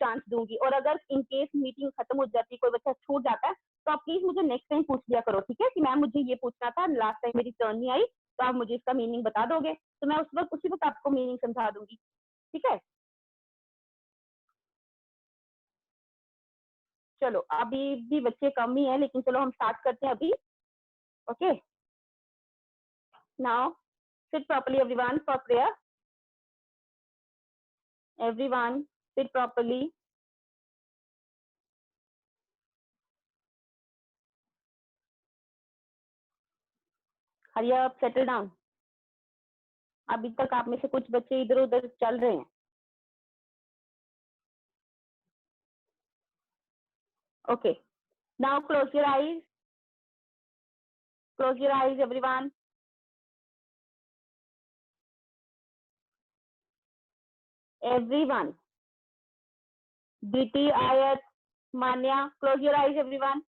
Chance दूंगी, और अगर इन केस मीटिंग खत्म हो जाती है, कोई बच्चा छूट जाता है, तो आप प्लीज मुझे नेक्स्ट टाइम पूछ लिया करो, ठीक है, कि मैम मुझे ये पूछना था, लास्ट टाइम मेरी टर्न नहीं आई, तो आप मुझे इसका मीनिंग बता दोगे, तो मैं उसी वक्त आपको मीनिंग समझा दूंगी, ठीक है। चलो अभी भी बच्चे कम ही है, लेकिन चलो हम स्टार्ट करते हैं अभी। Okay, now sit properly everyone for prayer. Everyone sit properly. Hurry up, settle down. अभी तक आप में से कुछ बच्चे इधर उधर चल रहे हैं। Okay, now close your eyes, close your eyes everyone. Everyone, Diti, Ayat, Manya, close your eyes everyone.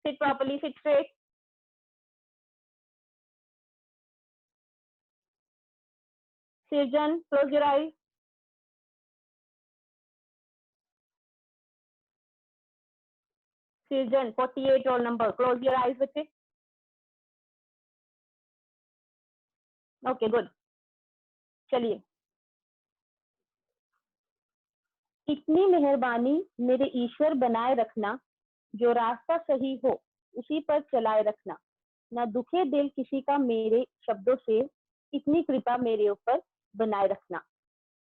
Sit properly, sit straight. Sirjan, close your eyes. Sirjan, 48 roll number, close your eyes with it. Okay, good. चलिए, इतनी मेहरबानी मेरे ईश्वर बनाए रखना, जो रास्ता सही हो उसी पर चलाए रखना, ना दुखे दिल किसी का मेरे शब्दों से, इतनी कृपा मेरे ऊपर बनाए रखना,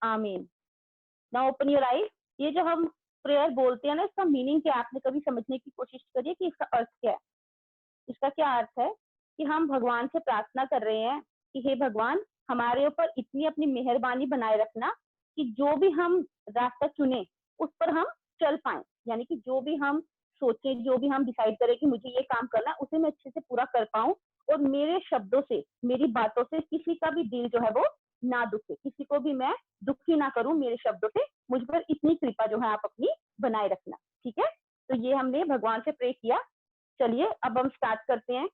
आमीन। Now open your eyes. ये जो हम प्रेयर बोलते हैं ना, इसका मीनिंग क्या, आपने कभी समझने की कोशिश करिए कि इसका अर्थ क्या है। इसका क्या अर्थ है कि हम भगवान से प्रार्थना कर रहे हैं कि हे भगवान, हमारे ऊपर इतनी अपनी मेहरबानी बनाए रखना कि जो भी हम रास्ता चुने उस पर हम चल पाए, यानी कि जो भी हम सोचे, जो भी हम डिसाइड करें कि मुझे ये काम करना, उसे मैं अच्छे से पूरा कर पाऊं, और मेरे शब्दों से, मेरी बातों से किसी का भी दिल जो है वो ना दुखे, किसी को भी मैं दुखी ना करूं मेरे शब्दों से, मुझ पर इतनी कृपा जो है आप अपनी बनाए रखना, ठीक है। तो ये हमने भगवान से प्रे किया। चलिए अब हम स्टार्ट करते हैं।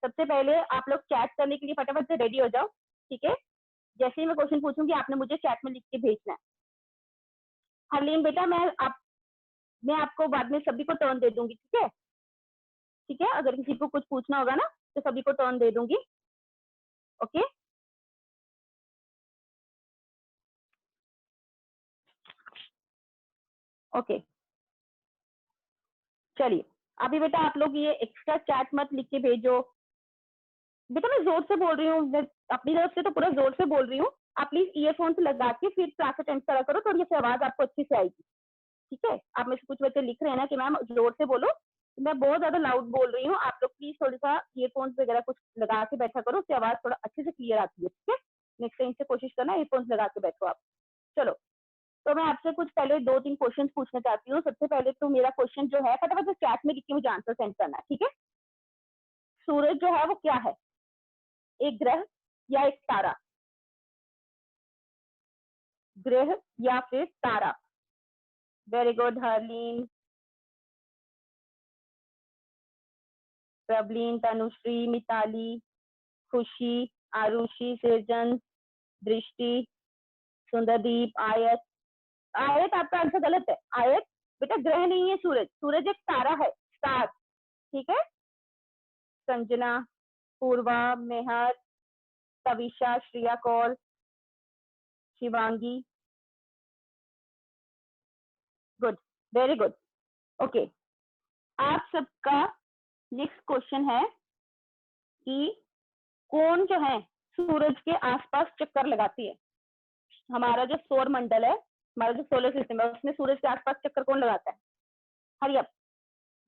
सबसे पहले आप लोग चैट करने के लिए फटाफट से रेडी हो जाओ, ठीक है। जैसे ही मैं क्वेश्चन पूछूंगी आपने मुझे चैट में लिख के भेजना है। हरलीन बेटा, मैं आपको बाद में सभी को टर्न दे दूंगी, ठीक है, ठीक है। अगर किसी को कुछ पूछना होगा ना तो सभी को टर्न दे दूंगी। ओके, ओके, चलिए अभी बेटा आप लोग ये एक्स्ट्रा चैट मत लिख के भेजो। बेटा मैं जोर से बोल रही हूँ, मैं अपनी तरफ से तो पूरा जोर से बोल रही हूँ, आप प्लीज ईयरफोन्स लगा के फिर क्लास अटेंड करा करो, थोड़ी सी आवाज आपको अच्छी से आएगी, ठीक है। आप में से कुछ बच्चे लिख रहे हैं ना कि मैम जोर से बोलो, मैं बहुत ज्यादा लाउड बोल रही हूँ, आप लोग प्लीज थोड़ा सा ईयरफोन्स वगैरह कुछ लगा के बैठा करो, उससे आवाज थोड़ा अच्छे से क्लियर आती है, ठीक है। नेक्स्ट टाइम से कोशिश करना ईयरफोन्स लगा के बैठो आप। चलो, तो मैं आपसे कुछ पहले 2-3 क्वेश्चन पूछना चाहती हूँ। सबसे पहले तो मेरा क्वेश्चन जो है, फटाफट से चैट में लिख के मुझे आंसर सेंड करना है, ठीक है। सूरज जो है वो क्या है, एक ग्रह या एक तारा? ग्रह या फिर तारा? वेरी गुड हरलीन, प्रबलीन, तनुश्री, मिताली, खुशी, आरुषि, सृजन, दृष्टि, सुंदरदीप, आयत। आयत आपका आंसर गलत है। आयत बेटा ग्रह नहीं है, सूरज, सूरज एक तारा है, स्टार, ठीक है। Sanjana, Purva, Mehar, Tavisha, Shriya Kaul, Shivangi, good, very good. Okay, आप सबका नेक्स्ट क्वेश्चन है कि कौन जो है सूरज के आसपास चक्कर लगाती है? हमारा जो सौर मंडल है, हमारा जो सोलर सिस्टम है, उसमें सूरज के आसपास चक्कर कौन लगाता है? Hurry up.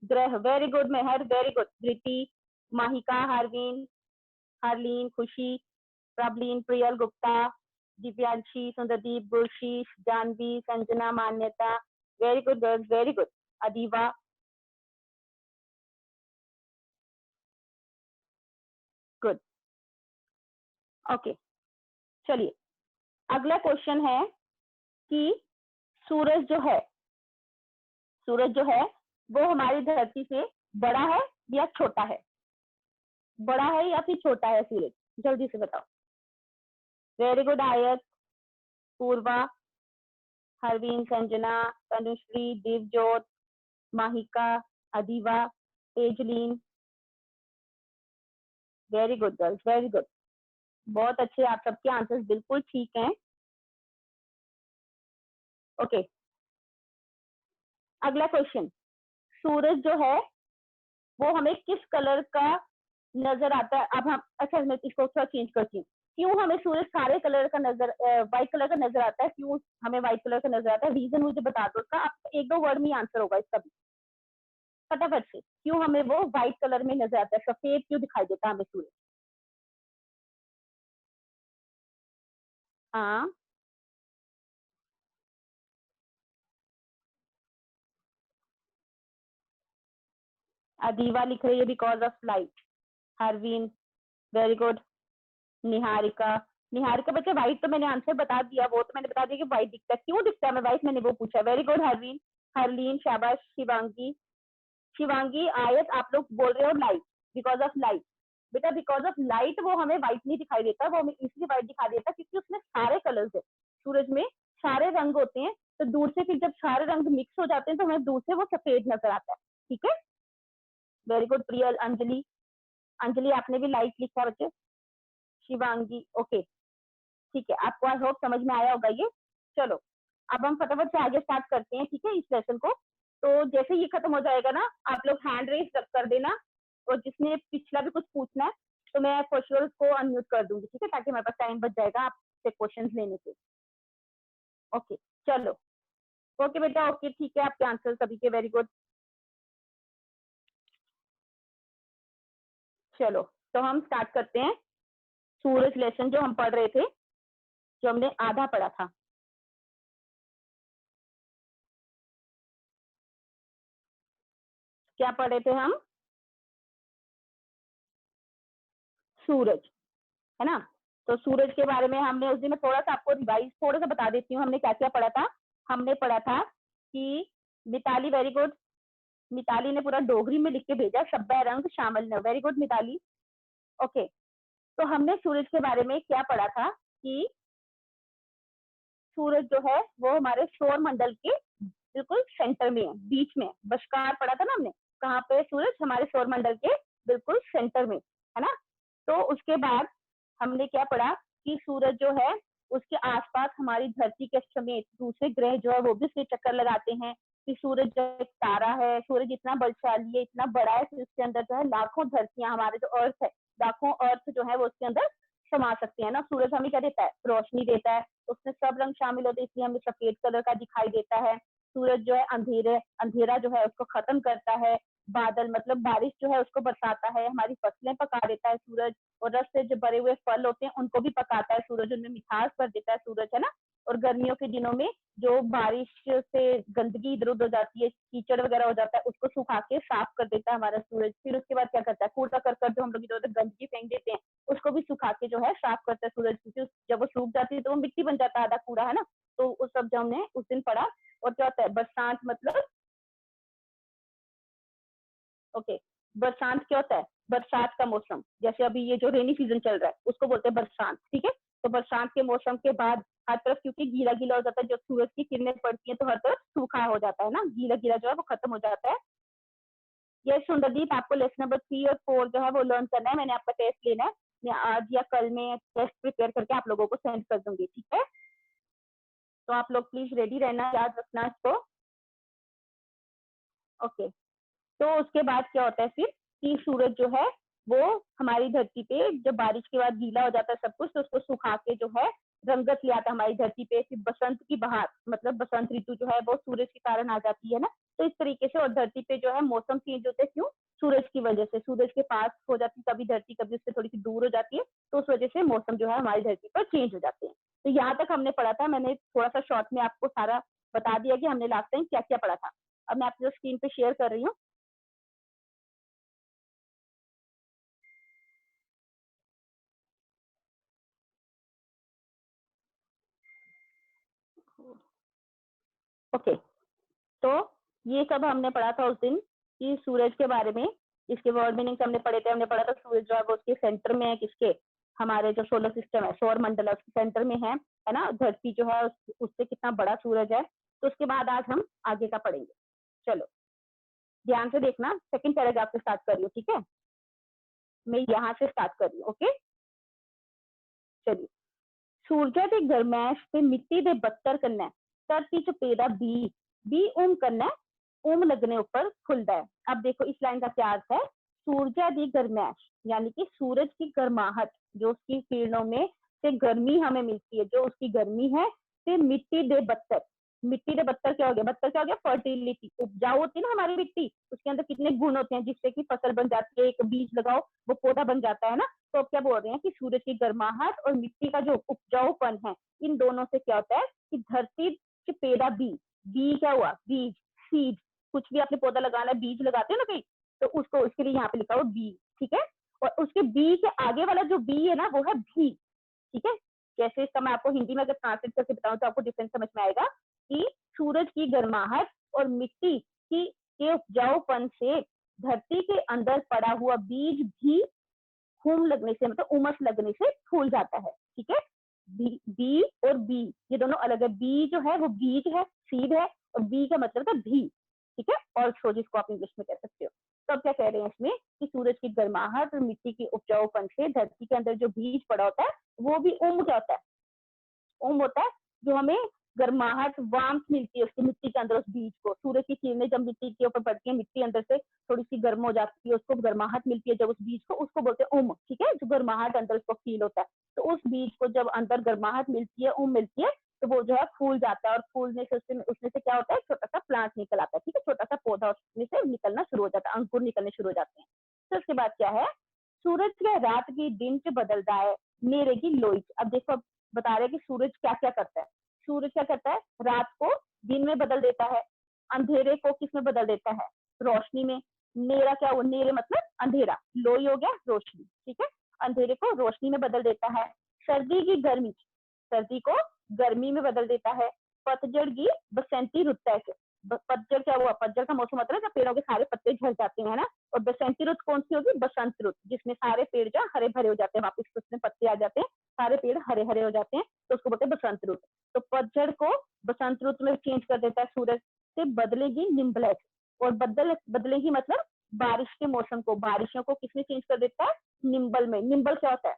ग्रह, वेरी गुड मेहर, वेरी गुड। धृति, माहिका, हारवीन, हारलीन, खुशी, Prableen, Priyal, Gupta, Divyanshi, सुंदरदीप, गुरशीष, Janvi, Sanjana, Manyata, very good girls, very good. Adiva, good. Okay, चलिए अगला क्वेश्चन है कि सूरज जो है, सूरज जो है वो हमारी धरती से बड़ा है या छोटा है? बड़ा है या फिर छोटा है सूरज? जल्दी से बताओ। Very good Ayat, Purva, Harveen, Sanjana, Tanushree, Divjot, Mahika, Adiva, Ajleen. Very good girls, very good, बहुत अच्छे, आप सबके आंसर्स बिल्कुल ठीक हैं। ओके, अगला क्वेश्चन, सूरज जो है वो हमें किस कलर का नजर आता है? अब हम, अच्छा मैं इसको थोड़ा चेंज करती हूँ, क्यों हमें सूरज सारे कलर का नजर, व्हाइट कलर का नजर आता है? क्यों हमें व्हाइट कलर का नजर आता है? रीजन मुझे बता दो उसका, आप एक दो वर्ड में आंसर होगा इसका भी, फटाफट से। क्यों हमें वो व्हाइट कलर में नजर आता है, सफेद क्यों दिखाई देता है हमें सूरज? हाँ, अदीवा लिख रही है because of light. Harveen, very good. Niharika, Niharika बच्चे व्हाइट तो मैंने आंसर बता दिया, वो तो मैंने बता दिया कि व्हाइट दिखता है, क्यों दिखता है हमें व्हाइट, मैंने वो पूछा। Very good Harveen. हरलीन, शाबाश। शिवांगी, शिवांगी आयत, आप लोग बोल रहे हो लाइट, बिकॉज ऑफ लाइट। बेटा बिकॉज ऑफ लाइट वो हमें व्हाइट नहीं दिखाई देता, वो हमें इसलिए व्हाइट दिखाई देता क्योंकि उसमें सारे कलर्स है, सूरज में सारे रंग होते हैं, तो दूर से फिर जब सारे रंग मिक्स हो जाते हैं तो हमें दूर से वो सफेद नजर आता है। ठीक है, वेरी गुड प्रियल। अंजलि, अंजलि आपने भी लाइट लिखा बच्चे। शिवांगी, ओके ठीक है, आपको आई होप समझ में आया होगा ये। चलो अब हम फटाफट से आगे स्टार्ट करते हैं, ठीक है, इस लेसन को। तो जैसे ये खत्म हो जाएगा ना, आप लोग हैंड रेस कर देना, और जिसने पिछला भी कुछ पूछना है तो मैं फॉर श्योर उसको अनम्यूट कर दूंगी, ठीक है, ताकि हमारे पास टाइम बच जाएगा आपसे क्वेश्चन लेने के। ओके, चलो, ओके बेटा, ओके ठीक है, आपके आंसर सभी के वेरी गुड। चलो तो हम स्टार्ट करते हैं सूरज लेसन जो हम पढ़ रहे थे, जो हमने आधा पढ़ा था। क्या पढ़े थे हम? सूरज, है ना? तो सूरज के बारे में हमने उस दिन, मैं थोड़ा सा आपको रिवाइज थोड़ा सा बता देती हूँ, हमने क्या क्या पढ़ा था। हमने पढ़ा था कि मिताली, वेरी गुड, मिताली ने पूरा डोगरी में लिख के भेजा, शब्बा रंग शामिल न, वेरी गुड मिताली। ओके, तो हमने सूरज के बारे में क्या पढ़ा था कि सूरज जो है वो हमारे सौर मंडल के बिल्कुल सेंटर में है, बीच में। बशकार पढ़ा था ना हमने, कहाँ पे सूरज हमारे सौर मंडल के बिल्कुल सेंटर में, है ना? तो उसके बाद हमने क्या पढ़ा कि सूरज जो है उसके आसपास हमारी धरती के समेत दूसरे ग्रह जो है वो भी उसके चक्कर लगाते हैं। कि सूरज जो एक तारा है, सूरज इतना बलशाली है, इतना बड़ा है कि उसके अंदर जो है लाखों धरतियां, हमारे जो अर्थ है, लाखों अर्थ जो है वो उसके अंदर समा सकते हैं ना। सूरज हमें क्या देता है? रोशनी देता है, उसमें सब रंग शामिल होते हैं, इसलिए हमें सफेद कलर का दिखाई देता है। सूरज जो है अंधेरे, अंधेरा जो है उसको खत्म करता है। बादल मतलब बारिश जो है उसको बरसाता है, हमारी फसलें पका देता है सूरज। और रस से जो भरे हुए फल होते हैं उनको भी पकाता है सूरज, उनमें मिठास भर देता है सूरज, है ना? और गर्मियों के दिनों में जो बारिश से गंदगी इधर उधर हो जाती है, कीचड़ वगैरह हो जाता है, उसको सुखा के साफ कर देता है हमारा सूरज। फिर उसके बाद क्या करता है? कूड़ा करकट जो हम लोग इधर उधर गंदगी फेंक देते हैं उसको भी सुखा के जो है साफ करता है सूरज, क्योंकि जब वो सूख जाती है तो वो मिट्टी बन जाता है, आधा कूड़ा, है ना? तो उस सब जो हमने उस दिन पढ़ा। और क्या होता है? बरसात मतलब, ओके, बरसात क्या होता है? बरसात का मौसम, जैसे अभी ये जो रेनी सीजन चल रहा है उसको बोलते हैं बरसात, ठीक है? तो बरसात के मौसम के बाद हर तरफ क्योंकि गीला गीला हो जाता है, जब सूरज की किरणें पड़ती हैं तो हर तरफ सूखा हो जाता है ना, गीला गीला जो है वो खत्म हो जाता है। ये सुंदरदीप, आपको लेसन नंबर 3 और 4 जो है वो लर्न करना है, मैंने आपका टेस्ट लेना है, मैं आज या कल में टेस्ट प्रिपेयर करके आप लोगों को सेंड कर दूंगी, ठीक है? तो आप लोग प्लीज रेडी रहना, याद रखना इसको। ओके, तो उसके बाद क्या होता है फिर कि सूरज जो है वो हमारी धरती पे जब बारिश के बाद गीला हो जाता है सब कुछ, तो उसको सुखा के जो है रंगत ले आता है हमारी धरती पे। फिर बसंत की बहार मतलब बसंत ऋतु जो है वो सूरज के कारण आ जाती है ना। तो इस तरीके से, और धरती पे जो है मौसम चेंज होते हैं, क्यों? सूरज की वजह से, सूरज के पास हो जाती है कभी धरती, कभी उससे थोड़ी सी दूर हो जाती है, तो उस वजह से मौसम जो है हमारी धरती पर चेंज हो जाते हैं। तो यहाँ तक हमने पढ़ा था, मैंने थोड़ा सा शॉर्ट में आपको सारा बता दिया कि हमने लास्ट टाइम क्या क्या पढ़ा था। अब मैं आपको स्क्रीन पे शेयर कर रही हूँ। ओके, तो ये सब हमने पढ़ा था उस दिन कि सूरज के बारे में, इसके वर्ड मीनिंग्स हमने पढ़े थे। हमने पढ़ा था सूरज जो है वो उसके सेंटर में है, किसके? हमारे जो सोलर सिस्टम है, सौर मंडल है, उसके सेंटर में है ना, धरती जो है उससे कितना बड़ा सूरज है। तो उसके बाद आज हम आगे का पढ़ेंगे। चलो ध्यान से देखना, सेकंड पैराग्राफ से स्टार्ट कर रही हूँ, ठीक है। मैं यहाँ से स्टार्ट कर रही हूँ, ओके। चलिए, सूरजा की गरमैश ते मिट्टी दे बत्तर कन्नै धरती च पेदा बी उम कन्नै उम लगने ऊपर खुलदा है। अब देखो इस लाइन का क्या अर्थ है। सूरजा की गरमैश यानी कि सूरज की गर्माहट, जो उसकी किरणों में से गर्मी हमें मिलती है, जो उसकी गर्मी है, से मिट्टी दे बत्तर। मिट्टी दे बत्तर क्या हो गया? बत्तर क्या हो गया? फर्टिलिटी, उपजाऊ होती है ना हमारी मिट्टी, उसके अंदर कितने गुण होते हैं जिससे कि फसल बन जाती है, एक बीज लगाओ वो पौधा बन जाता है ना। तो अब क्या बोल रहे हैं कि सूरज की गर्माहट और मिट्टी का जो उपजाऊपन है, इन दोनों से क्या होता है कि धरती से पैदा बी क्या हुआ? बीज, सीड। कुछ भी आपने पौधा लगाना है, बीज लगाते हो ना कहीं, तो उसको उसके लिए यहाँ पे लिखा हो बी, ठीक है। और उसके बी के आगे वाला जो बी है ना, वो है भी, ठीक है। जैसे इसका मैं आपको हिंदी में अगर ट्रांसलेट करके बताऊं तो आपको डिफरेंस समझ में आएगा कि सूरज की गर्माहट और मिट्टी की के उपजाऊपन से धरती के अंदर पड़ा हुआ बीज भी खून लगने से, मतलब उमस लगने से फूल जाता है, ठीक है। बी और बी ये दोनों अलग है। बी जो है वो बीज है, सीड है, और बी का मतलब है भी, ठीक है। और सो जिसको आप इंग्लिश में कह सकते हो। तो अब क्या कह रहे हैं इसमें कि सूरज की गर्माहट और मिट्टी की उपजाऊपन से धरती के अंदर जो बीज पड़ा होता है वो भी उम क्या होता है? उम होता है, जो हमें गर्माहट, वार्मथ मिलती है उसकी मिट्टी के अंदर, उस बीज को। सूरज की किरणें जब मिट्टी के ऊपर पड़ती है, मिट्टी अंदर से थोड़ी सी गर्म हो जाती है, उसको गर्माहट मिलती है जब उस बीज को, उसको बोलते हैं उम, ठीक है। जो गर्माहट अंदर उसको फील होता है, तो उस बीज को जब अंदर गर्माहट मिलती है, उम मिलती है, तो वो जो है फूल जाता है। और फूलने से उसमें से क्या होता है? छोटा सा प्लांट निकल आता है, ठीक है। छोटा सा पौधा उसमें से निकलना शुरू हो जाता है, अंकुर निकलने शुरू हो जाते हैं। तो उसके बाद क्या है? सूरज के रात की दिन च बदलता है मेरे की लोई। अब देखो, बता रहे कि सूरज क्या क्या करता है। सूरज क्या करता है? रात को दिन में बदल देता है, अंधेरे को किस में बदल देता है? रोशनी में। मेरा क्या? वो नेरे मतलब अंधेरा, लोई हो गया रोशनी, ठीक है। अंधेरे को रोशनी में बदल देता है। सर्दी की गर्मी, सर्दी को गर्मी में बदल देता है। पतझड़ की बसंती रुत है। पतझड़ क्या हुआ? पतझड़ का मौसम होता है जब पेड़ों के सारे पत्ते झड़ जाते हैं ना। और बसंती रुत कौन सी होगी? बसंत रुत, जिसमें सारे पेड़ जो हरे भरे हो जाते हैं, वापस उसमें पत्ते आ जाते हैं, सारे पेड़ हरे हरे हो जाते हैं, तो उसको बोलते हैं बसंत रुत। तो पतझड़ को बसंत रुत में चेंज कर देता है सूरज। से बदलेगी निम्बलैक, और बदलेगी मतलब बारिश के मौसम को, बारिशों को किसमें चेंज कर देता है? निम्बल में। निम्बल क्या होता है?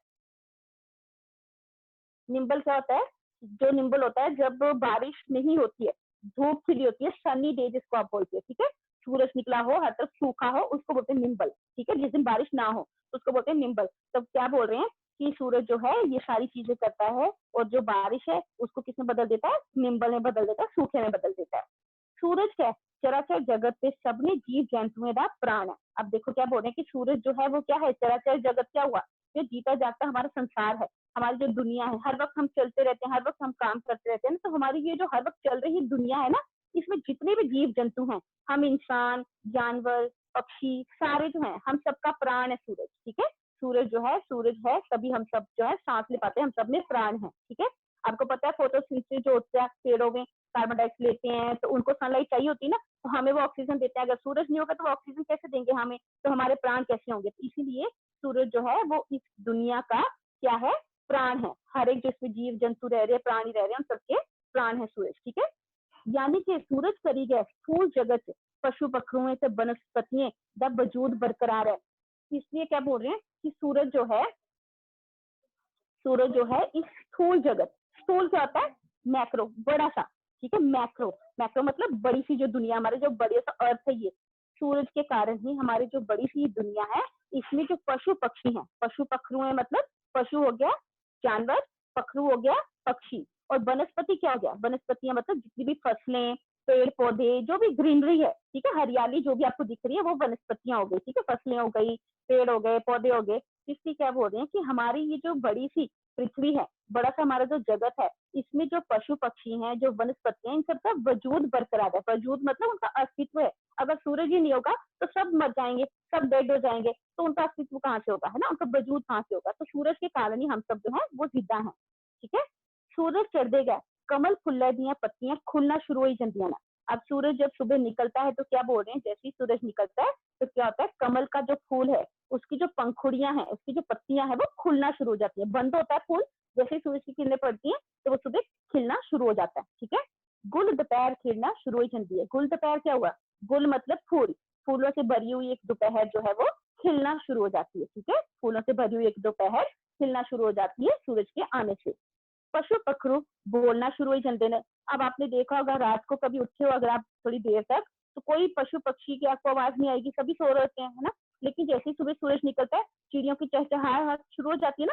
निम्बल क्या होता है? जो निम्बल होता है जब बारिश नहीं होती है, धूप खिली होती है, सनी डे जिसको आप बोलते हैं, ठीक है। सूरज निकला हो, हर तरफ सूखा हो, उसको बोलते हैं निम्बल, ठीक है। जिस दिन बारिश ना हो उसको बोलते हैं निम्बल। तो क्या बोल रहे हैं कि सूरज जो है ये सारी चीजें करता है, और जो बारिश है उसको किसमें बदल देता है? निम्बल में बदल देता है, सूखे में बदल देता है। सूरज क्या है? चराचर जगत पे सबने जीव जंतुओं का प्राण है। अब देखो क्या बोल रहे हैं कि सूरज जो है वो क्या है? चराचर जगत क्या हुआ? जो जीता जागता हमारा संसार है, हमारी जो दुनिया है, हर वक्त हम चलते रहते हैं, हर वक्त हम काम करते रहते हैं ना, तो हमारी ये जो हर वक्त चल रही दुनिया है ना, इसमें जितने भी जीव जंतु हैं, हम इंसान, जानवर, पक्षी, सारे जो हैं, हम सबका प्राण है सूरज, ठीक है। सूरज है, तभी हम सब जो है सांस ले पाते हैं, हम सब में प्राण है, ठीक है। आपको पता है फोटोसिंथेसिस जो होता है पेड़ों में, कार्बन डाइऑक्साइड लेते हैं तो उनको सनलाइट चाहिए होती है ना, तो हमें वो ऑक्सीजन देते हैं। अगर सूरज नहीं होगा तो वो ऑक्सीजन कैसे देंगे हमें? तो हमारे प्राण कैसे होंगे? तो इसीलिए सूरज जो है वो इस दुनिया का क्या है? प्राण है। हर एक जिसमें जीव जंतु रह रहे हैं, प्राणी रह रहे हैं, उन सबके प्राण है सूरज, ठीक है। यानी कि सूरज करी गए स्थूल जगत, पशु पक्षियों से वनस्पतियों का वजूद बरकरार है। इसलिए क्या बोल रहे हैं कि सूरज जो है इस स्थूल जगत, स्थूल क्या होता है? मैक्रो, बड़ा सा, ठीक है। मैक्रो, मैक्रो मतलब बड़ी सी जो दुनिया, हमारे जो बड़े सा अर्थ है, ये सूरज के कारण ही हमारी जो बड़ी सी दुनिया है, इसमें जो पशु पक्षी हैं, पशु पखरू है मतलब पशु हो गया जानवर, पखरू हो गया पक्षी, और वनस्पति क्या हो गया? वनस्पतियां मतलब जितनी भी फसलें, पेड़ पौधे, जो भी ग्रीनरी है, ठीक है, हरियाली जो भी आपको दिख रही है वो वनस्पतियां हो गई, ठीक है। फसलें हो गई, पेड़ हो गए, पौधे हो गए। इसलिए क्या बोल रहे हैं कि हमारी ये जो बड़ी सी पृथ्वी है, बड़ा सा हमारा जो जगत है, इसमें जो पशु पक्षी हैं, जो वनस्पति हैं, इन सबका वजूद बरकरार है। वजूद मतलब उनका अस्तित्व है। अगर सूरज ही नहीं होगा तो सब मर जाएंगे, सब डेड हो जाएंगे, तो उनका अस्तित्व कहाँ से होगा, है ना? उनका वजूद कहाँ से होगा? तो सूरज के कारण ही हम सब जो है वो जिंदा है, ठीक है। सूरज चढ़ देगा, कमल फुल्ले दियां पत्तियां खुलना शुरू हो जांदियां ने। अब सूरज जब सुबह निकलता है तो क्या बोल रहे हैं, जैसे ही सूरज निकलता है तो क्या होता है, कमल का जो फूल है उसकी जो पंखुड़ियां हैं, उसकी जो पत्तियां हैं वो खुलना शुरू हो जाती है। बंद होता है फूल, जैसे ही सूरज की किरणें पड़ती हैं तो वो सुबह खिलना शुरू हो जाता है। ठीक है, गुल दोपहर खिलना शुरू हो जाती है। गुल दोपहर क्या हुआ, गुल मतलब फूल, फूलों से भरी हुई एक दोपहर जो है वो खिलना शुरू हो जाती है। ठीक है, फूलों से भरी हुई एक दोपहर खिलना शुरू हो जाती है सूरज के आने से। पशु पखरू बोलना शुरू हो जाते हैं। अब आपने देखा होगा रात को कभी उठे हो अगर आप थोड़ी देर तक, तो कोई पशु पक्षी की आपको आवाज नहीं आएगी, सभी सो रहे होते हैं, है ना। लेकिन जैसे ही सुबह सूरज निकलता है चिड़ियों की चहचहाहट शुरू हो जाती है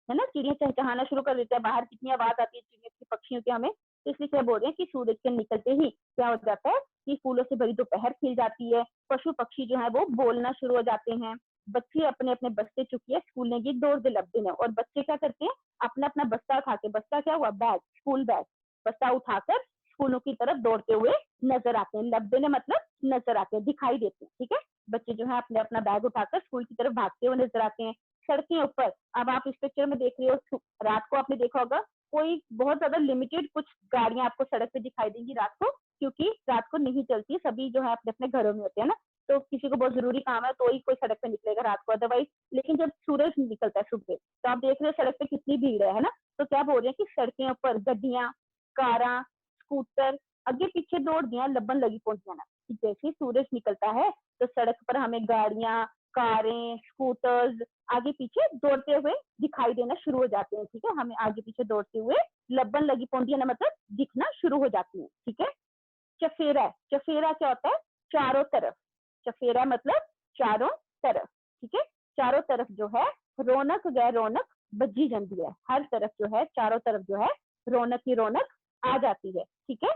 ना, चिड़िया चहचहाना शुरू कर देते हैं, बाहर कितनी आवाज आती है चिड़ियों की, पक्षियों की हमें। तो इसलिए क्या बोल रहे हैं कि सूरज के निकलते ही क्या हो जाता है कि फूलों से भरी दोपहर खिल जाती है, पशु पक्षी जो है वो बोलना शुरू हो जाते हैं। बच्चे अपने अपने बस्ते चुकिए स्कूल ने दौड़ दे लगते हैं, और बच्चे क्या करते हैं, अपना अपना बस्ता उठा के, बस्ता क्या हुआ, बैग, स्कूल बैग, बस्ता उठाकर स्कूलों की तरफ दौड़ते हुए नजर आते हैं। लब्धे ने मतलब नजर आते हैं, दिखाई देते हैं। ठीक है, बच्चे जो है अपने अपना बैग उठाकर स्कूल की तरफ भागते हुए नजर आते हैं। सड़कें ऊपर, अब आप इस पिक्चर में देख रहे हो, रात को आपने देखा होगा कोई बहुत ज्यादा लिमिटेड कुछ गाड़ियां आपको सड़क पे दिखाई देंगी रात को, क्योंकि रात को नहीं चलती, सभी जो है अपने अपने घरों में होते हैं ना, तो किसी को बहुत जरूरी काम है तो ही कोई सड़क पे निकलेगा रात को, अदरवाइज। लेकिन जब सूरज निकलता है सुबह तो आप देख रहे हो सड़क पे कितनी भीड़ है ना। तो क्या बोल रहे हैं कि सड़कें ऊपर गड्डियां, कारा, स्कूटर आगे पीछे दौड़ दिया, लबन लगी पहुंच जाना कि जैसे ही सूरज निकलता है तो सड़क पर हमें गाड़ियां, कारें, स्कूटर्स आगे पीछे दौड़ते हुए दिखाई देना शुरू हो जाते हैं। ठीक है, हमें आगे पीछे दौड़ते हुए लबन लगी पौंदी है ना, मतलब दिखना शुरू हो जाती है। ठीक है, चफेरा, चफेरा क्या होता है, चारों तरफ, चफेरा मतलब चारों तरफ। ठीक है, चारों तरफ जो है रौनक गैर रौनक बजी जाती है, हर तरफ जो है चारों तरफ जो है रौनक ही रौनक आ जाती है। ठीक है,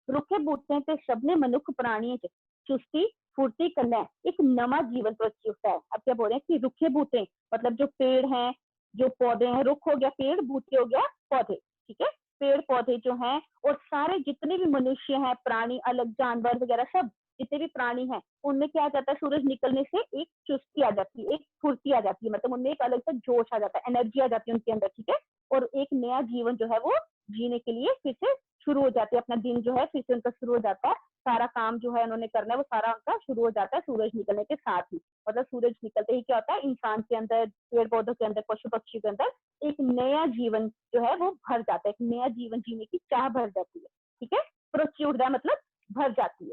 रुखे बूटे ते सबने मनुख प्राणी चुस्ती फुर्ती करना है, एक नवा जीवन प्रत्युता है। अब क्या बोल रहे हैं कि रुखे बूटे मतलब जो पेड़ हैं, जो पौधे हैं, रुख हो गया पेड़, बूटे हो गया पौधे। ठीक है, पेड़ पौधे जो हैं और सारे जितने भी मनुष्य हैं, प्राणी, अलग जानवर वगैरह सब जितने भी प्राणी हैं, उनमें क्या आ जाता है, सूरज निकलने से एक चुस्ती आ जाती है, एक फुर्ती आ जाती है, मतलब उनमें एक अलग सा जोश आ जाता है, एनर्जी आ जाती है उनके अंदर। ठीक है, और एक नया जीवन जो है वो जीने के लिए फिर से शुरू हो जाती है, अपना दिन जो है फिर से उनका शुरू हो जाता है, सारा काम जो है उन्होंने करना है वो सारा उनका शुरू हो जाता है सूरज निकलने के साथ ही। मतलब सूरज निकलते ही क्या होता है, इंसान के अंदर, पेड़ पौधों के अंदर, पशु पक्षी के अंदर एक नया जीवन जो है वो भर जाता है, एक नया जीवन जीने की चाह भर जाती है। ठीक है, प्रच्युरता मतलब भर जाती है।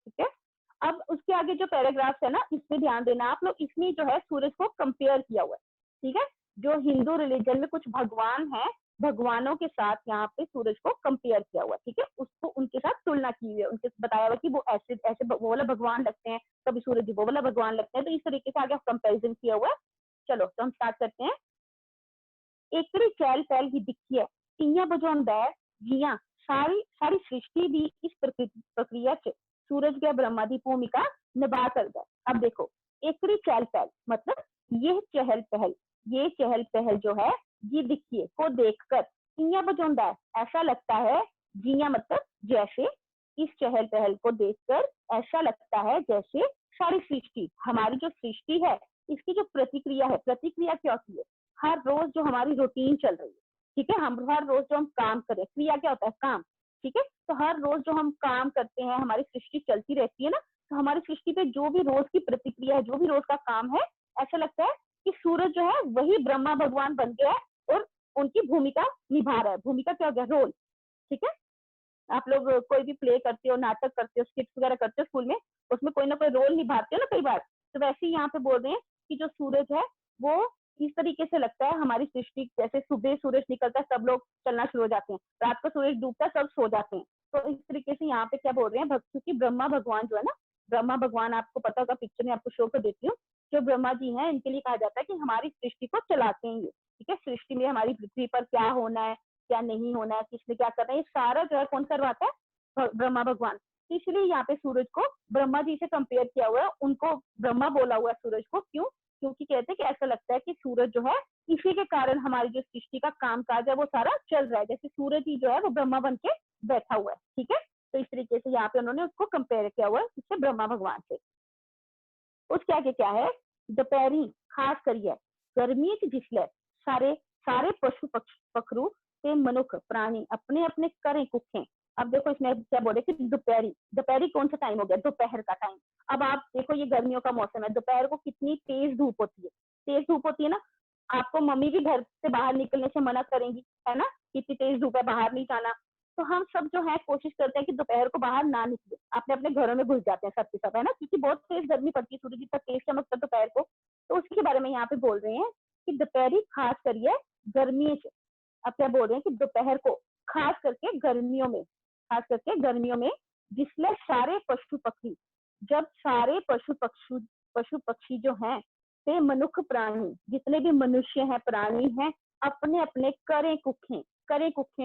ठीक है, अब उसके आगे जो पैराग्राफ है ना, इसमें ध्यान देना आप लोग, इसमें जो है सूरज को कंपेयर किया हुआ है। ठीक है, जो हिंदू रिलीजन में कुछ भगवान है, भगवानों के साथ यहाँ पे सूरज को कंपेयर किया हुआ। ठीक है, उसको उनके साथ तुलना की हुई है, उनके बताया हुआ कि वो ऐसे ऐसे वो वाला भगवान लगते हैं, कभी सूरज वो वाला भगवान लगते हैं, तो इस तरीके से आगे कंपेरिजन किया हुआ है। चलो तो हम स्टार्ट करते हैं। एकड़ी चहल पहल की दिखी है, इयां बजाउंदा है जियां सारी सारी सृष्टि भी इस प्रक्रिया च सूरज के ब्रह्मा की भूमिका निभा करता है। अब देखो, एकड़ी चहल पहल मतलब ये चहल पहल, ये चहल पहल जो है ये दिखिए को देखकर, इयां बजाउंदा है ऐसा लगता है, जियां मतलब जैसे, इस चहल पहल को देखकर ऐसा लगता है जैसे सारी सृष्टि, हमारी जो सृष्टि है इसकी जो प्रतिक्रिया है, प्रतिक्रिया क्या होती है, हर रोज जो हमारी रूटीन चल रही है। ठीक है, हम हर रोज जो हम काम कर रहे हैं, क्रिया क्या होता है, काम। ठीक है, तो हर रोज जो हम काम करते हैं, हमारी सृष्टि चलती रहती है ना, तो हमारी सृष्टि पे जो भी रोज की प्रतिक्रिया है, जो भी रोज का काम है, ऐसा लगता है कि सूरज जो है वही ब्रह्मा भगवान बन गया है और उनकी भूमिका निभा रहा है। भूमिका क्या हो गया, रोल। ठीक है, आप लोग कोई भी प्ले करते हो, नाटक करते हो, स्किट्स वगैरह करते हो स्कूल में, उसमें कोई ना कोई रोल निभाते हो ना कई बार, तो वैसे ही यहाँ पे बोल रहे हैं कि जो सूरज है वो इस तरीके से लगता है, हमारी सृष्टि जैसे सुबह सूरज निकलता है सब लोग चलना शुरू हो जाते हैं, रात को सूरज डूबता है सब सो जाते हैं, तो इस तरीके से यहाँ पे क्या बोल रहे हैं, क्योंकि ब्रह्मा भगवान जो है ना, ब्रह्मा भगवान आपको पता होगा, पिक्चर में आपको शो कर देती हूँ, जो ब्रह्मा जी हैं इनके लिए कहा जाता है कि हमारी सृष्टि को चलाते हैं ये। ठीक है, सृष्टि में हमारी पृथ्वी पर क्या होना है, क्या नहीं होना है, किसने क्या करना है, ये सारा जो है कौन करवाता है, ब्रह्मा भगवान। इसलिए यहाँ पे सूरज को ब्रह्मा जी से कंपेयर किया हुआ है, उनको ब्रह्मा बोला हुआ है सूरज को, क्यों, क्योंकि कहते हैं कि ऐसा लगता है कि सूरज जो है इसी के कारण हमारी जो सृष्टि का काम काज है वो सारा चल रहा है, जैसे सूरज ही जो है वो ब्रह्मा बन के बैठा हुआ है। ठीक है, तो इस तरीके से यहाँ पे उन्होंने उसको कंपेयर किया हुआ है इससे ब्रह्मा भगवान से। उसके आगे क्या है, दोपहरी खास करिए गर्मी च जिसले सारे सारे पशु पखरू ते मनुख प्राणी अपने अपने घरें कुखें अब देखो इसमें क्या बोल रहे कि दोपहरी, दोपहरी कौन सा टाइम हो गया, दोपहर का टाइम। अब आप देखो ये गर्मियों का मौसम है, दोपहर को कितनी तेज धूप होती है, तेज धूप होती है ना। आपको मम्मी भी घर से बाहर निकलने से मना करेंगी, है ना, कितनी तेज धूप है, बाहर नहीं जाना। तो हम सब जो है कोशिश करते हैं कि दोपहर को बाहर ना निकले, अपने अपने घरों में घुस जाते हैं सबके सब, है ना, क्योंकि बहुत तेज गर्मी पड़ती है, सूरज इतना तेज चमकता है दोपहर को। तो उसके बारे में यहाँ पे बोल रहे हैं कि दोपहरी खास करिए गर्मी से। अब क्या बोल रहे हैं कि दोपहर को खास करके गर्मियों में, खास करके गर्मियों में, जिसमें सारे पशु पक्षी, जब सारे पशु पक्षी जो हैं, ते मनुष्य प्राणी, जितने भी मनुष्य हैं प्राणी हैं, अपने अपने करे कुखें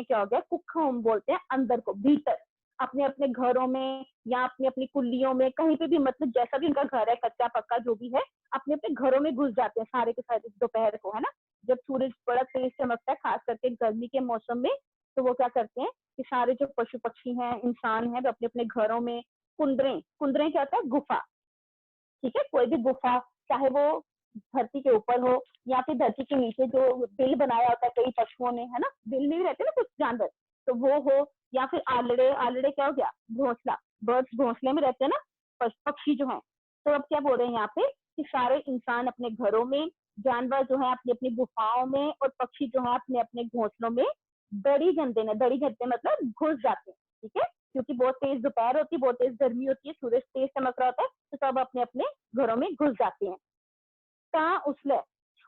क्या हो गया, कुखा हम बोलते हैं अंदर को, भीतर, अपने अपने घरों में या अपनी अपनी कुल्लियों में, कहीं पे भी, मतलब जैसा भी उनका घर है, कच्चा पक्का जो भी है, अपने अपने घरों में घुस जाते हैं सारे के सारे दोपहर को, है ना। जब सूरज बड़ा तेज चमकता है, खास करके गर्मी के मौसम में, तो वो क्या करते हैं कि सारे जो पशु पक्षी हैं, इंसान हैं, वो अपने अपने घरों में, कुंदरे, कुंदरे क्या होता है, गुफा, ठीक है, कोई भी गुफा, चाहे वो धरती के ऊपर हो या फिर धरती के नीचे, जो बिल बनाया होता है कई पशुओं ने, है ना, बिल में भी रहते हैं ना कुछ जानवर, तो वो हो, या फिर आलड़े, आलड़े क्या हो गया, घोंसला, बर्ड्स घोंसले में रहते हैं ना पक्षी जो है। तो अब क्या बोल रहे हैं यहाँ पे कि सारे इंसान अपने घरों में, जानवर जो है अपनी अपनी गुफाओं में, और पक्षी जो है अपने अपने घोंसलों में दड़ी जमते हैं, दड़ी जमते मतलब घुस जाते हैं, ठीक है, क्योंकि बहुत तेज दोपहर होती है, बहुत तेज गर्मी होती है, सूरज तेज चमक रहा होता है, तो सब अपने अपने घरों में घुस जाते हैं। ता उसले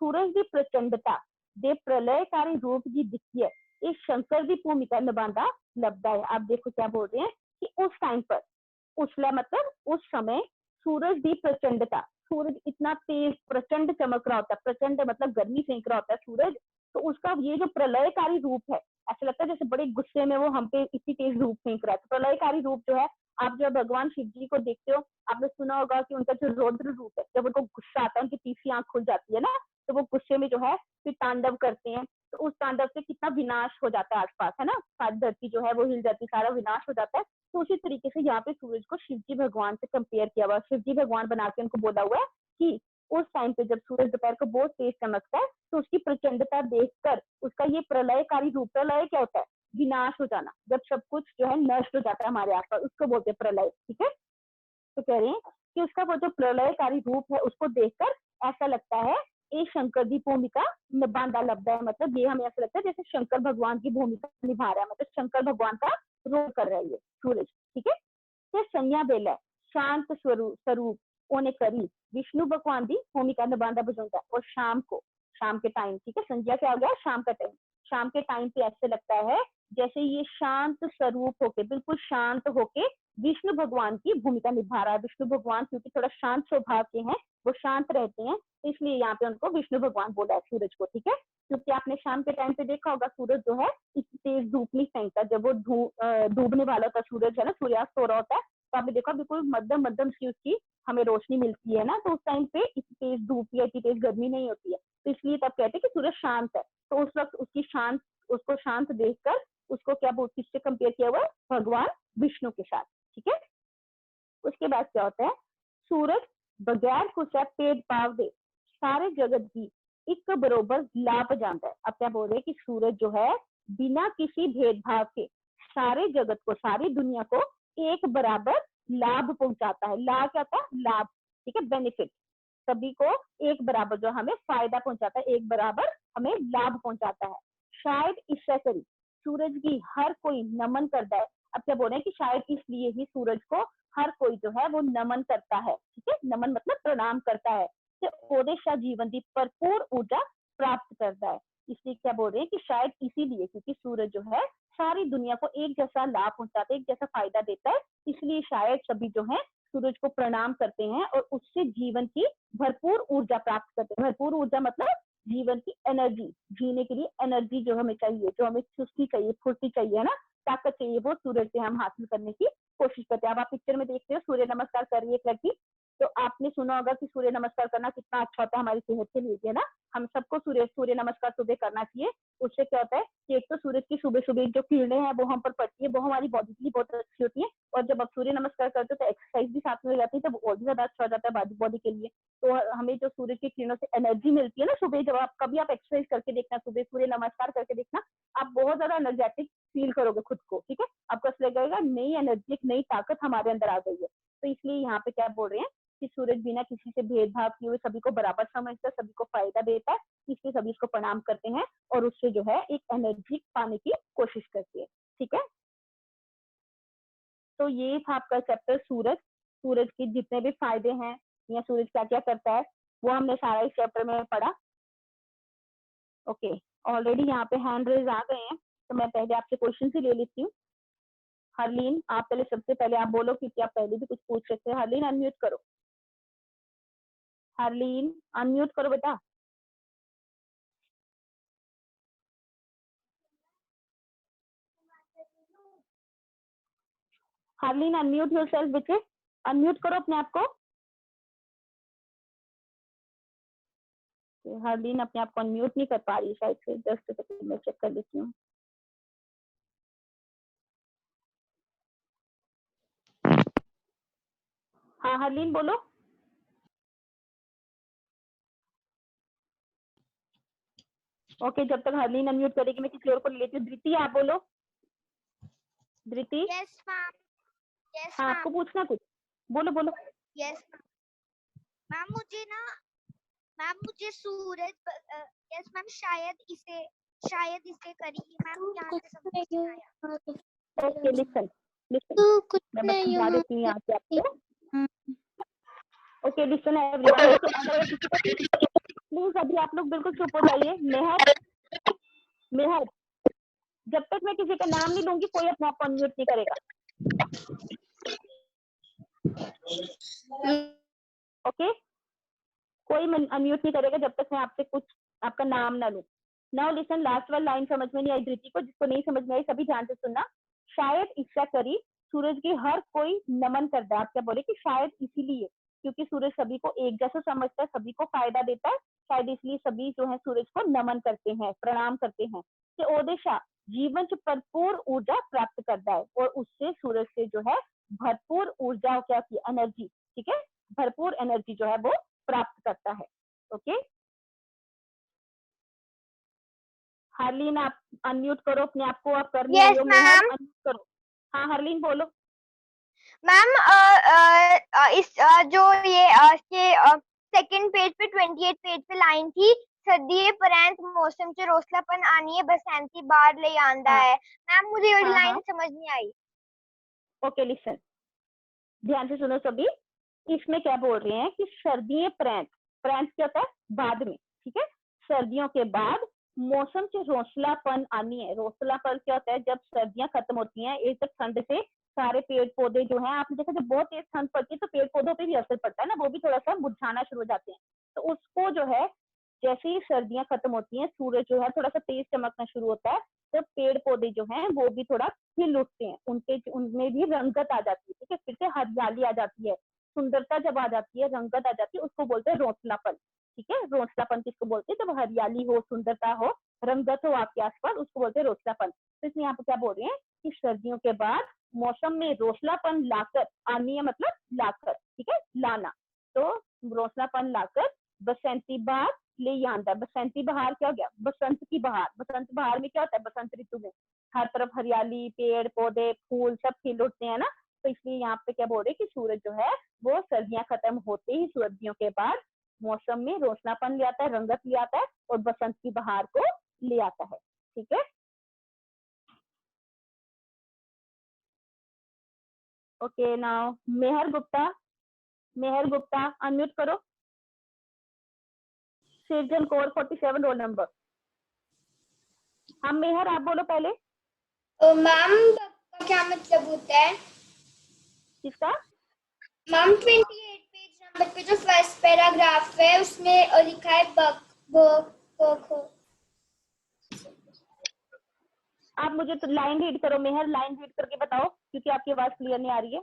सूरज की प्रचंडता दे प्रलयकारी रूप की दिखती है, इस शंकर की भूमिका निभाता लगता है। आप देखो क्या बोल रहे हैं कि उस टाइम पर, उसला मतलब उस समय, सूरज की प्रचंडता, सूरज इतना तेज प्रचंड चमक रहा होता है, प्रचंड मतलब गर्मी फेंक रहा होता है सूरज, तो उसका ये जो प्रलयकारी रूप है, ऐसा लगता है जैसे बड़े गुस्से में वो हम पे इतनी तेज धूप फेंक रहा है। तो प्रलयकारी रूप जो है, आप जब भगवान शिव जी को देखते हो, आपने सुना होगा कि उनका जो रौद्र रूप है, जब उनको गुस्सा आता है, उनकी तीसरी आंख खुल जाती है ना, तो वो गुस्से में जो है फिर तांडव करते हैं, तो उस तांडव से कितना विनाश हो जाता है आसपास, है ना, सारी धरती जो है वो हिल जाती है, सारा विनाश हो जाता है। तो उसी तरीके से यहाँ पे सूरज को शिव जी भगवान से कंपेयर किया हुआ, शिव जी भगवान बना के उनको बोला हुआ है कि उस टाइम पे जब सूरज दोपहर को बहुत तेज चमकता है, तो उसकी प्रचंडता देखकर उसका ये प्रलयकारी रूप, प्रलय क्या होता है, विनाश हो जाना, जब सब कुछ जो है नष्ट हो जाता है हमारे आसपास, उसको बोलते हैं प्रलय, ठीक है। तो कह रहे हैं कि उसका वो जो प्रलयकारी रूप है, उसको देखकर ऐसा लगता है ये शंकर की भूमिका निभाता लगता है, मतलब ये हमें ऐसा लगता है जैसे शंकर भगवान की भूमिका निभा रहा है, मतलब शंकर भगवान का रोल कर रहा है ये सूरज, ठीक है। तो संज्ञा बेला शांत स्वरूप होने करी विष्णु भगवान की भूमिका निभाता बजाता है, और शाम को, शाम के टाइम, ठीक है, संध्या क्या हो गया, शाम का टाइम, शाम के टाइम पे ऐसे लगता है जैसे ये शांत स्वरूप होके, बिल्कुल शांत होके विष्णु भगवान की भूमिका निभा रहा है। विष्णु भगवान क्योंकि थोड़ा शांत स्वभाव के हैं, वो शांत रहते हैं, इसलिए यहाँ पे उनको विष्णु भगवान बोला है सूरज को, ठीक है। क्योंकि आपने शाम के टाइम पे देखा होगा सूरज जो है इतनी तेज धूप नहीं फेंकता, जब वो डूबने वाला होता सूरज, है ना, सूर्यास्त हो रहा होता है, तो आपने देखा बिल्कुल मध्यम मध्यम सी उसकी हमें रोशनी मिलती है ना, तो उस टाइम पे इतनी तेज धूप या इतनी तेज गर्मी नहीं होती है, तो इसलिए तब कहते हैं कि सूरज शांत है। तो उस वक्त उसकी शांत, उसको शांत देखकर उसको क्या बोल, किससे कंपेयर किया हुआ, भगवान विष्णु के साथ, ठीक है। उसके बाद क्या होता है, सूरज बगैर कुछ भेदभाव दे सारे जगत की एक बरोबर लाभ जानता है। अब क्या बोल रहे हैं कि सूरज जो है बिना किसी भेदभाव के सारे जगत को, सारी दुनिया को एक बराबर लाभ पहुंचाता है। लाभ क्या होता है, लाभ, ठीक है, बेनिफिट, सभी को एक बराबर जो हमें फायदा पहुंचाता है, एक बराबर हमें लाभ पहुंचाता है। शायद इससे करी सूरज की हर कोई नमन करता है। अब क्या बोल रहे हैं कि शायद इसलिए ही सूरज को हर कोई जो है वो नमन करता है, ठीक है, नमन मतलब प्रणाम करता है, ओडेशा जीवन की भरपूर ऊर्जा प्राप्त करता है। इसलिए क्या बोल रहे हैं कि शायद इसीलिए, क्योंकि सूरज जो है सारी दुनिया को एक जैसा लाभ पहुंचाता है, एक जैसा फायदा देता है, इसलिए शायद सभी जो है सूरज को प्रणाम करते हैं और उससे जीवन की भरपूर ऊर्जा प्राप्त करते हैं। भरपूर ऊर्जा मतलब जीवन की एनर्जी, जीने के लिए एनर्जी जो हमें चाहिए, जो हमें चुस्ती चाहिए, फुर्ती चाहिए, है ना, ताकत चाहिए, वो सूरज से हम हासिल करने की कोशिश करते हैं। अब आप पिक्चर में देखते हो सूर्य नमस्कार कर रही है एक लड़की, तो आपने सुना होगा कि सूर्य नमस्कार करना कितना अच्छा होता है हमारी सेहत के लिए, है ना। हम सबको सूर्य नमस्कार सुबह करना चाहिए। उससे क्या होता है कि एक तो सूरज की सुबह सुबह जो किरणें हैं वो हम पर पड़ती है, वो हमारी बॉडी के लिए बहुत अच्छी होती है, और जब आप सूर्य नमस्कार करते हो तो एक्सरसाइज भी साथ में हो जाती है, तब और भी ज्यादा अच्छा हो जाता है बॉडी के लिए। तो हमें जो सूरज की किरणों से एनर्जी मिलती है ना सुबह, जब आप कभी आप एक्सरसाइज करके देखना, सुबह सूर्य नमस्कार करके देखना, आप बहुत ज्यादा एनर्जेटिक फील करोगे खुद को, ठीक है। आपको ऐसा जाएगा, नई एनर्जी, एक नई ताकत हमारे अंदर आ गई है। तो इसलिए यहाँ पे क्या बोल रहे हैं कि सूरज बिना किसी से भेदभाव किए हुए सभी को बराबर समझता है, सभी को फायदा देता है, इसलिए सभी इसको प्रणाम करते हैं और उससे जो है एक एनर्जी पाने की कोशिश करती है। ठीक है, तो ये था आपका चैप्टर सूरज। सूरज के जितने भी फायदे हैं या सूरज क्या क्या करता है वो हमने सारा इस चैप्टर में पढ़ा। ओके, ऑलरेडी यहाँ पे हैंड रेज आ गए हैं, तो मैं पहले आपसे क्वेश्चन ही ले लेती हूँ। हरलीन, आप पहले सबसे पहले आप बोलो, क्योंकि आप पहले भी कुछ पूछ सकते हैं। हरलीन अनम्यूट करो, हरलीन अनम्यूट करो बेटा। हरलीन अनम्यूट योरसेल्फ बेटे, अनम्यूट करो अपने आप को। हरलीन अपने आप को अनम्यूट नहीं कर पा रही शायद से, जस्ट सेकंड में चेक कर लेती हूँ। हाँ हरलीन बोलो। ओके, जब तक हरलीन अनम्यूट करेगी मैं किसी और को ले लेती हूँ। धृति आप बोलो। धृति, यस मैम। यस हाँ आपको पूछना कुछ, बोलो बोलो। यस मैम, मुझे ना मैम मुझे सूरज यस मैम, शायद इसे करी मैम, यहाँ से समझ नहीं आया। ओके लिसन लिसन, मैं समझा देती हूँ यहाँ पे आपको। ओके लिसन एवरीवन, प्लीज अभी आप लोग बिल्कुल चुप हो जाइए। मेहर, मेहर, जब तक मैं किसी का नाम नहीं लूंगी कोई अपने आप को अनम्यूट नहीं करेगा। ओके, कोई अनम्यूट नहीं करेगा जब तक मैं आपसे कुछ आपका नाम ना लूं। नाउ लिसन, लास्ट वाली लाइन समझ में नहीं आई धृति को, जिसको नहीं समझ में आई सभी ध्यान से सुनना। शायद इच्छा करी, सूरज की हर कोई नमन करता है। आप क्या बोले कि शायद इसीलिए, क्योंकि सूरज सभी को एक जैसा समझता है, सभी को फायदा देता है, शायद इसलिए सभी जो है सूरज को नमन करते हैं, प्रणाम करते हैं। कि ओदेशा जीवन से भरपूर ऊर्जा प्राप्त करता है, और उससे सूरज से जो है भरपूर ऊर्जा, क्या की एनर्जी, ठीक है, भरपूर एनर्जी जो है वो प्राप्त करता है। ओके, हरलीन आप अनम्यूट करो अपने आप को, आप कर नहीं रही हो। मेहर अनम्यूट करो। हाँ हरलीन बोलो। मैम इस जो ये सेकंड पेज पे 28 पेज पे लाइन थी, सर्दी परैंत मौसम च रोसलापन आनी है, बसंती बाहर ले आंदा है। मैम मुझे ये लाइन समझ नहीं आई। ओके लिसन, ध्यान से सुनो सभी। इसमें क्या बोल रहे हैं कि सर्दियां प्रांत, प्रांत क्या होता है बाद में, ठीक है, सर्दियों के बाद मौसम से रोसलापन आनी है। रोसलापन क्या होता है, जब सर्दियां खत्म होती हैं, एक तक ठंड से सारे पेड़ पौधे जो हैं, आपने देखा जब बहुत तेज ठंड पड़ती है तो पेड़ पौधों पे भी असर पड़ता है ना, वो भी थोड़ा सा मुरझाना शुरू हो जाते हैं। तो उसको जो है, जैसे ही सर्दियां खत्म होती हैं, सूरज जो है थोड़ा सा तेज चमकना शुरू होता है, तो पेड़ पौधे जो हैं वो भी थोड़ा खिल उठते हैं, उनके उनमें भी रंगत आ जाती है, ठीक है, फिर से हरियाली आ जाती है, सुंदरता जब आ जाती है, रंगत आ जाती है, उसको बोलते हैं रोसलापन। ठीक है, रोसलापन किसको बोलते हैं, जब हरियाली हो, सुंदरता हो, रंगत हो आपके आसपास, उसको बोलते हैं रोसलापन। तो इसमें यहाँ पे क्या बोल रहे हैं कि सर्दियों के बाद मौसम में रोसलापन लाकर, आनी है मतलब लाकर, ठीक है, लाना, तो रोसलापन लाकर बसंती बहार ले आंदा। बसंती बहार क्या हो गया, बसंत की बहार। बसंत बहार में क्या होता है, बसंत ऋतु में हर तरफ हरियाली, पेड़ पौधे, फूल सब खिल उठते हैं ना। तो इसलिए यहाँ पे क्या बोल रहे हैं कि सूरज जो है वो सर्दियां खत्म होते ही, सर्दियों के बाद मौसम में रोशनापन ले आता है, रंगत ले आता है, और बसंत की बहार को ले आता है। ठीक है, ओके। नाउ मेहर गुप्ता, मेहर गुप्ता अनम्यूट करो। सृजन कोर 47 रोल नंबर। हाँ मेहर आप बोलो पहले। मैम का क्या मतलब होता है? किसका? मैम 28 पेज नंबर पे जो फर्स्ट पैराग्राफ है उसमें लिखा है बक बक। आप मुझे तो लाइन रीड करो मेहर, लाइन रीड करके बताओ, क्योंकि आपकी आवाज क्लियर नहीं आ रही है।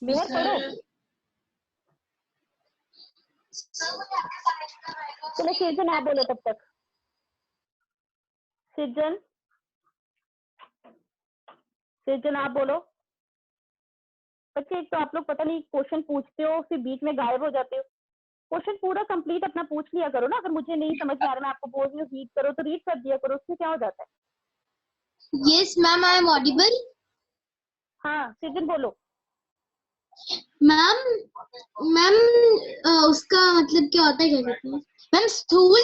मेहर पढ़ो। चलो सृजन आप बोलो तब तक। सृजन, सृजन आप बोलो। बच्चे एक तो आप लोग पता नहीं क्वेश्चन पूछते हो फिर बीच में गायब हो जाते हो। क्वेश्चन पूरा कंप्लीट अपना पूछ लिया करो ना। अगर मुझे नहीं समझ में आ रहा, मैं आपको बोल रही हूँ रीड करो तो रीड कर दिया करो, उससे क्या हो जाता है। Yes, ma'am, I am audible. हाँ सृजन बोलो। मैम मैम उसका मतलब क्या होता है, क्या कहते हैं मैम? स्थूल।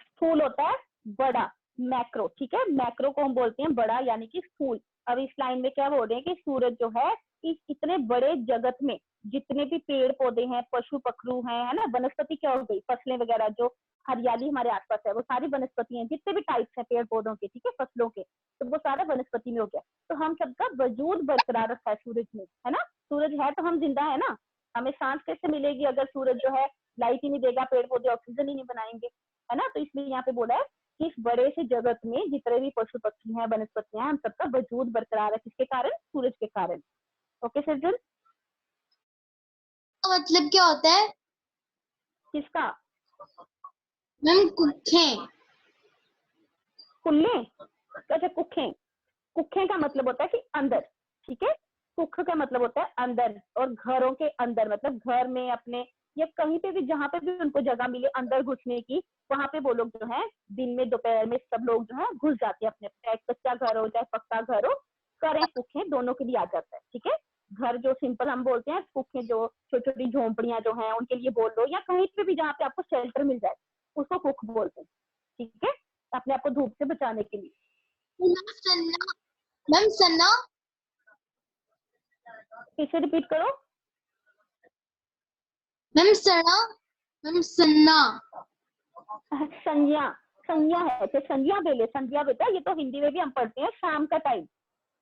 स्थूल होता है बड़ा, मैक्रो, ठीक है। मैक्रो को हम बोलते हैं बड़ा यानी कि स्थूल। अब इस लाइन में क्या बोल रहे हैं कि सूरज जो है इस इतने बड़े जगत में जितने भी पेड़ पौधे हैं, पशु पखरू हैं, है ना, वनस्पति क्या हो गई, फसलें वगैरह, जो हरियाली हमारे आसपास है वो सारी वनस्पति हैं, जितने भी टाइप्स हैं पेड़ पौधों के, ठीक है, फसलों के, तो वो सारा वनस्पति में हो गया। तो हम सबका वजूद बरकरार रखा है सूरज में, है ना। सूरज है तो हम जिंदा है ना। हमें सांस कैसे मिलेगी अगर सूरज जो है लाइट ही नहीं देगा, पेड़ पौधे ऑक्सीजन ही नहीं बनाएंगे, है ना। तो इसलिए यहाँ पे बोला है कि इस बड़े से जगत में जितने भी पशु पक्षी हैं, वनस्पतियां, हम सबका वजूद बरकरार है, किसके कारण, सूरज के कारण। ओके सज्जन। मतलब क्या होता है किसका? मैम? कुखे। कुल्ले। अच्छा कुखे। कुखे का मतलब होता है कि अंदर, ठीक है। कुख का मतलब होता है अंदर, और घरों के अंदर मतलब घर में अपने, या कहीं पे भी जहाँ पे भी उनको जगह मिले अंदर घुसने की, वहां पे वो लोग जो है दिन में दोपहर में सब लोग जो है घुस जाते हैं अपने, चाहे कच्चा घर हो चाहे पक्का घर हो, करें कुखे दोनों के लिए आ जाता है, ठीक है। घर जो सिंपल हम बोलते हैं, कुखे जो छोटी छोटी झोंपड़ियां जो है उनके लिए बोल लो, या कहीं पे भी जहाँ पे आपको शेल्टर मिल जाए उसको कुख बोलते हैं, ठीक है, अपने आप को धूप से बचाने के लिए। मैम सन्ना। मैम सन्ना। फिर से रिपीट करो। मैम सना। मैम सन्ना। संज्ञा, संज्ञा है तो संज्ञा बेले, संध्या बेटा, ये तो हिंदी में भी हम पढ़ते हैं शाम का टाइम।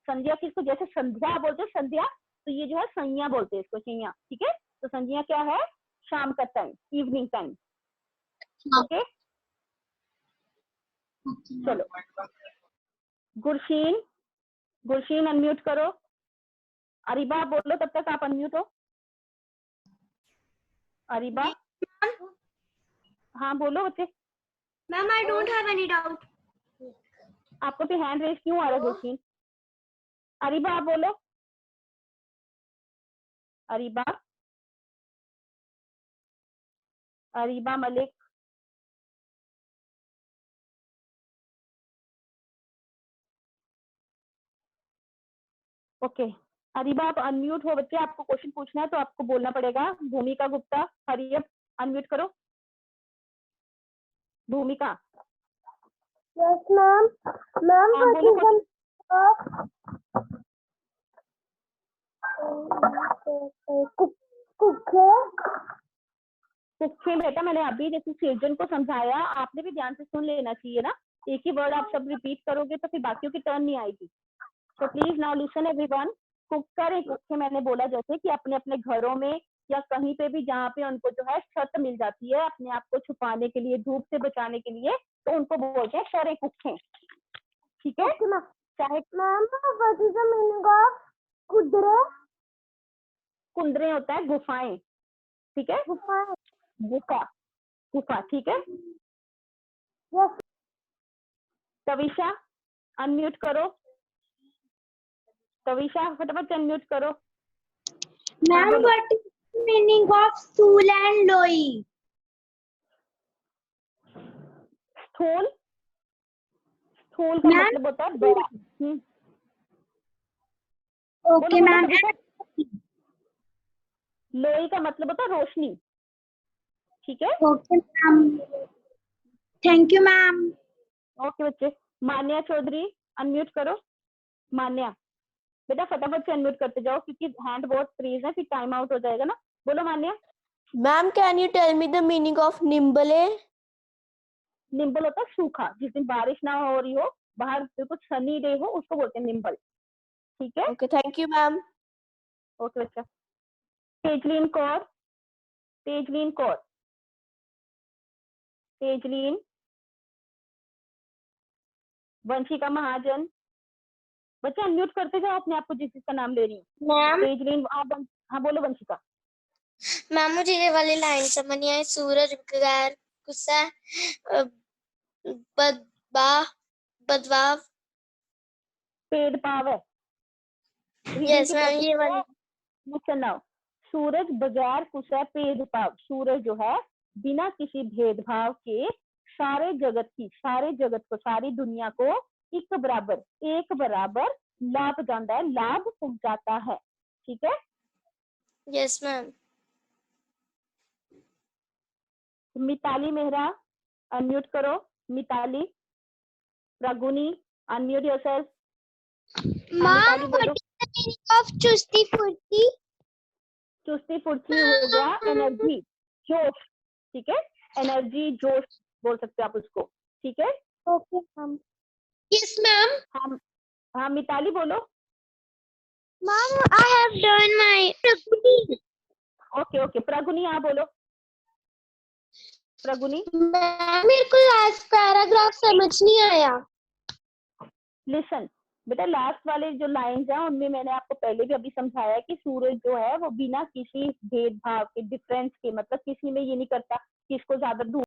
संध्या किसको, जैसे संध्या बोलते हैं संध्या, तो ये जो है संज्ञा बोलते हैं इसको, संज्ञा, ठीक है। तो संज्ञा क्या है, शाम का टाइम, इवनिंग टाइम। ओके चलो। गुरशीन, गुरशीन अनम्यूट करो। अरीबा बोलो तब तक आप अनम्यूट हो। अरीबा, हाँ बोलो बच्चे। Ma'am I don't have any doubt. आपको भी हैंड रेस क्यों आ रहा है गुरशीन? अरीबा आप बोलो। अरीबा, अरीबा मलिक, ओके। अरीबा आप अनम्यूट हो बच्चे, आपको क्वेश्चन पूछना है तो आपको बोलना पड़ेगा। भूमिका गुप्ता, हरियप अनम्यूट करो। भूमिका। Yes ma'am. मैम हाँ बोलो क्वेश्चन। कुखे। कुखे बेटा, मैंने अभी जैसे सृजन को समझाया, आपने भी ध्यान से सुन लेना चाहिए ना। एक ही वर्ड आप सब रिपीट करोगे तो फिर बाकियों की टर्न नहीं आएगी। तो please now listen everyone. Cooker एक कुखे मैंने बोला जैसे कि अपने अपने घरों में या कहीं पे भी जहाँ पे उनको जो है छत मिल जाती है अपने आप को छुपाने के लिए, धूप से बचाने के लिए, तो उनको बोलते हैं शरे कुखे, ठीक है। चाहे ma'am what is the meaning of कुदरे? कुंदरे होता है गुफाएं, ठीक है, गुफा। गुफा, गुफा, ठीक है। यस तविशा अनम्यूट करो। तविशा फटाफट अनम्यूट करो। मैम बोलो। What is the meaning of स्थूल एंड लोई? स्थूल, स्थूल का मैम मतलब होता है बड़ा। ओके बोलो मैम। तविशा। लोई का मतलब होता है रोशनी, ठीक है। Okay ma'am, thank you ma'am. Okay बच्चे। मान्या चौधरी अनम्यूट करो। मान्या बेटा फटाफट से अनम्यूट करते जाओ क्योंकि हैंड बहुत फ्रीज है, फिर टाइम आउट हो जाएगा ना। बोलो मान्या। Ma'am, can you tell me the meaning of nimbale? Nimble होता है सूखा, जिस दिन बारिश ना हो रही हो, बाहर बिल्कुल सनी डे हो, उसको बोलते हैं निम्बल, ठीक है। Okay, thank you, ma'am. Okay बच्चा। तेजलीन कौर, तेजलीन कौर, तेजलीन। वंशिका महाजन, बच्चे अनम्यूट करते जाओ अपने आप को जिस जिसका नाम ले रही हूँ। मैम तेजलीन, आप हाँ बोलो वंशिका। मैम मुझे ये वाली लाइन समझ नहीं आई। सूरज गैर गुस्सा बदबा बदवाव। पेड़ पाव है। यस मैम, ये वाली। सुनाओ। सूरज बगैर कुछ भेदभाव, सूरज जो है बिना किसी भेदभाव के सारे जगत की, सारे जगत को, सारी दुनिया को एक बराबर लाभ जाता है, लाभ पहुंचाता है। ठीक है, Yes, ma'am. Mitali Mehra unmute करो। Mitali, Praguni unmute yourself. Ma'am बोलो। What is the meaning of चुस्ती फुर्ती? चुस्ती फुर्ती हो गया एनर्जी, जोश। ठीक है, एनर्जी, जोश बोल सकते हो आप उसको। ठीक है, ओके मैम। Yes ma'am. हाँ मिताली बोलो। Ma'am I have done my okay, Praguni हाँ बोलो। प्रगुनी, मैम मेरे को लास्ट पैराग्राफ समझ नहीं आया। लिसन बेटा, लास्ट वाले जो लाइंस हैं उनमें मैंने आपको पहले भी अभी समझाया कि सूरज जो है वो बिना किसी भेदभाव के, डिफरेंस के, मतलब किसी में ये नहीं करता कि इसको ज्यादा धूप